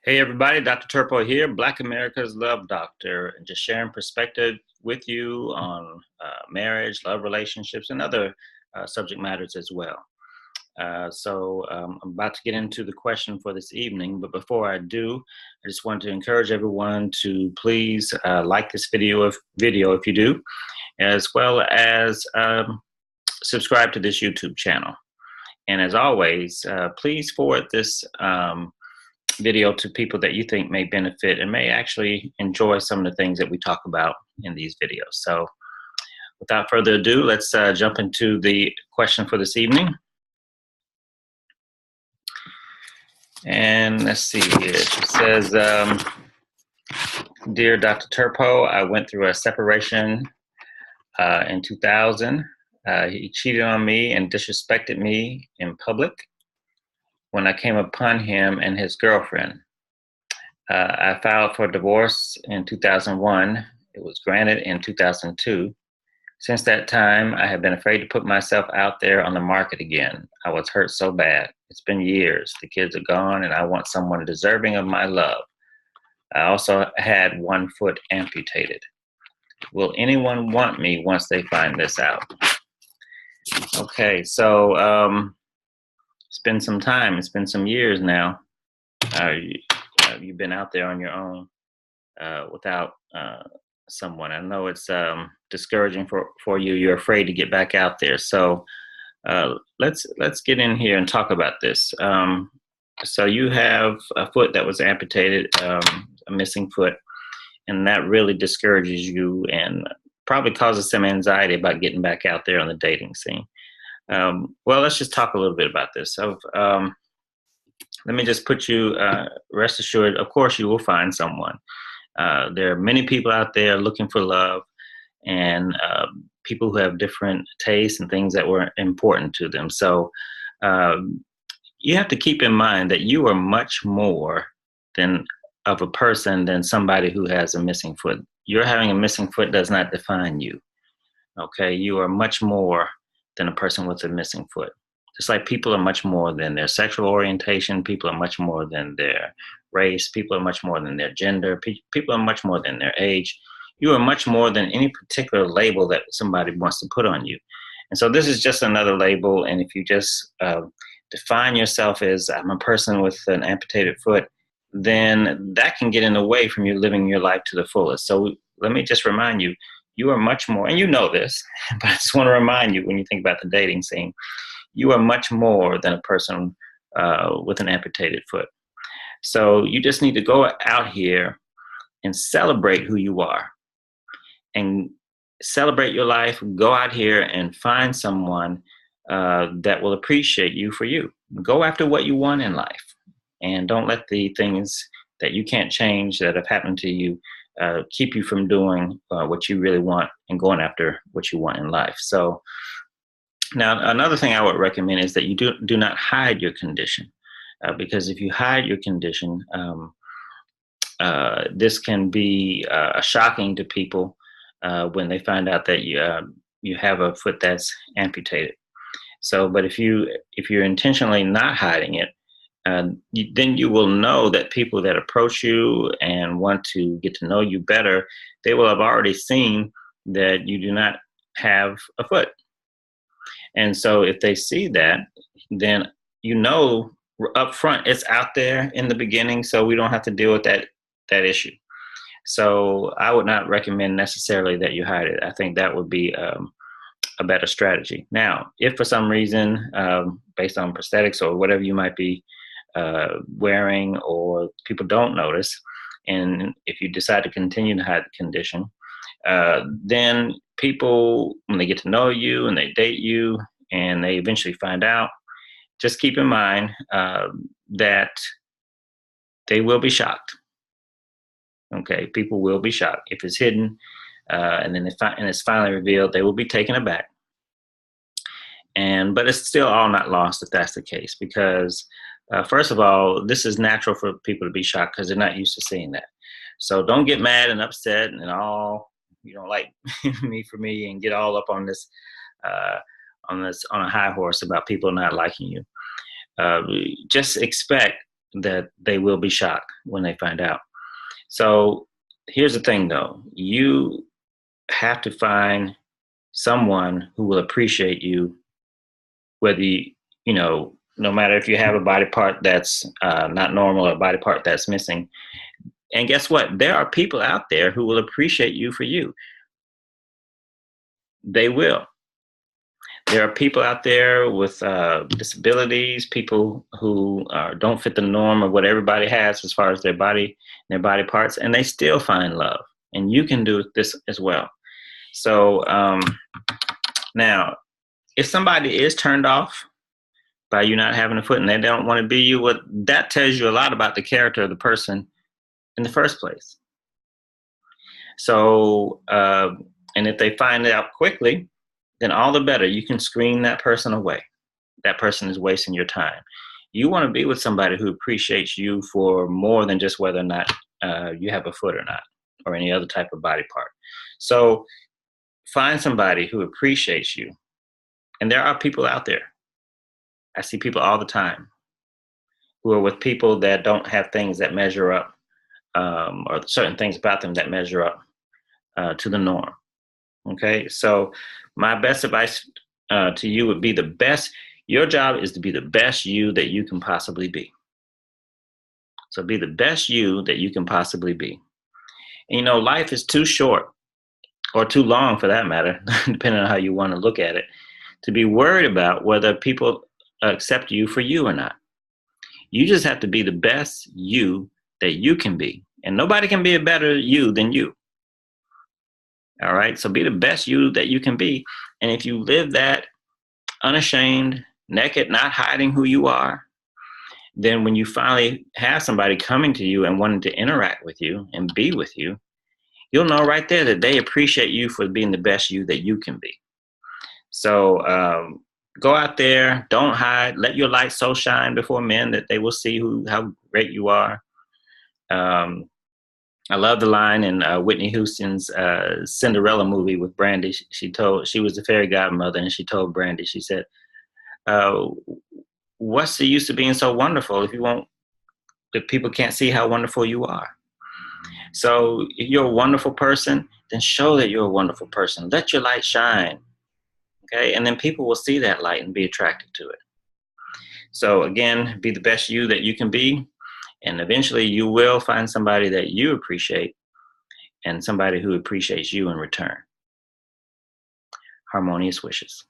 Hey everybody, Dr. Turpeau here, Black America's Love Doctor, and just sharing perspective with you on marriage, love relationships, and other subject matters as well. I'm about to get into the question for this evening, but before I do, I just want to encourage everyone to please like this video if you do, as well as subscribe to this YouTube channel. And as always, please forward this video to people that you think may benefit and may actually enjoy some of the things that we talk about in these videos. So without further ado, let's jump into the question for this evening. And let's see here. She says, Dear Dr. Turpeau, I went through a separation in 2000. He cheated on me and disrespected me in public. When I came upon him and his girlfriend, I filed for divorce in 2001. It was granted in 2002. Since that time, I have been afraid to put myself out there on the market again. I was hurt so bad. It's been years. The kids are gone, and I want someone deserving of my love. I also had one foot amputated. Will anyone want me once they find this out? Okay, so it's been some time. It's been some years now. You've been out there on your own without someone. I know it's discouraging for you. You're afraid to get back out there. So let's get in here and talk about this. So you have a foot that was amputated, a missing foot, and that really discourages you and probably causes some anxiety about getting back out there on the dating scene. Well, let's just talk a little bit about this. So, let me just put you, rest assured, of course you will find someone. There are many people out there looking for love, and people who have different tastes and things that were important to them. So you have to keep in mind that you are much more than of a person than somebody who has a missing foot. Your having a missing foot does not define you. Okay, you are much more than a person with a missing foot. Just like people are much more than their sexual orientation, people are much more than their race, people are much more than their gender, people are much more than their age. You are much more than any particular label that somebody wants to put on you. And so this is just another label, and if you just define yourself as I'm a person with an amputated foot, then that can get in the way from you living your life to the fullest. So let me just remind you, you are much more, and you know this, but I just want to remind you when you think about the dating scene, you are much more than a person with an amputated foot. So you just need to go out here and celebrate who you are and celebrate your life. Go out here and find someone that will appreciate you for you. Go after what you want in life, and don't let the things that you can't change that have happened to you keep you from doing what you really want and going after what you want in life. So now, another thing I would recommend is that you do not hide your condition, because if you hide your condition, this can be shocking to people when they find out that you have a foot that's amputated. So, but if you're intentionally not hiding it, then you will know that people that approach you and want to get to know you better, they will have already seen that you do not have a foot. And so if they see that, then you know up front it's out there in the beginning, so we don't have to deal with that issue. So I would not recommend necessarily that you hide it. I think that would be a better strategy. Now, if for some reason, based on prosthetics or whatever you might be wearing, or people don't notice, and if you decide to continue to hide the condition, then people, when they get to know you and they date you and they eventually find out, just keep in mind that they will be shocked. Okay, people will be shocked if it's hidden, and then it's finally revealed. They will be taken aback, but it's still all not lost if that's the case, because first of all, this is natural for people to be shocked because they're not used to seeing that. So don't get mad and upset and all, you know, like me for me, and get all up on this on a high horse about people not liking you. Just expect that they will be shocked when they find out. So here's the thing, though. You have to find someone who will appreciate you, whether no matter if you have a body part that's not normal or a body part that's missing. And guess what? There are people out there who will appreciate you for you. They will. There are people out there with disabilities, people who don't fit the norm of what everybody has as far as their body parts, and they still find love. And you can do this as well. So now, if somebody is turned off by you not having a foot and they don't want to be you, what that tells you a lot about the character of the person in the first place. So, and if they find it out quickly, then all the better. You can screen that person away. That person is wasting your time. You want to be with somebody who appreciates you for more than just whether or not you have a foot or not, or any other type of body part. So find somebody who appreciates you. And there are people out there. I see people all the time who are with people that don't have things that measure up, or certain things about them that measure up to the norm. Okay, so my best advice to you would be your job is to be the best you that you can possibly be. So be the best you that you can possibly be. And life is too short, or too long for that matter, depending on how you want to look at it, to be worried about whether people accept you for you or not. You just have to be the best you that you can be. And nobody can be a better you than you. All right. So be the best you that you can be. And if you live that unashamed, naked, not hiding who you are, then when you finally have somebody coming to you and wanting to interact with you and be with you, you'll know right there that they appreciate you for being the best you that you can be. So go out there, don't hide, let your light so shine before men that they will see how great you are. I love the line in Whitney Houston's Cinderella movie with Brandy. She was the fairy godmother, and she told Brandy, she said, what's the use of being so wonderful if people can't see how wonderful you are? So if you're a wonderful person, then show that you're a wonderful person. Let your light shine. Okay, and then people will see that light and be attracted to it. So again, be the best you that you can be. And eventually you will find somebody that you appreciate and somebody who appreciates you in return. Harmonious wishes.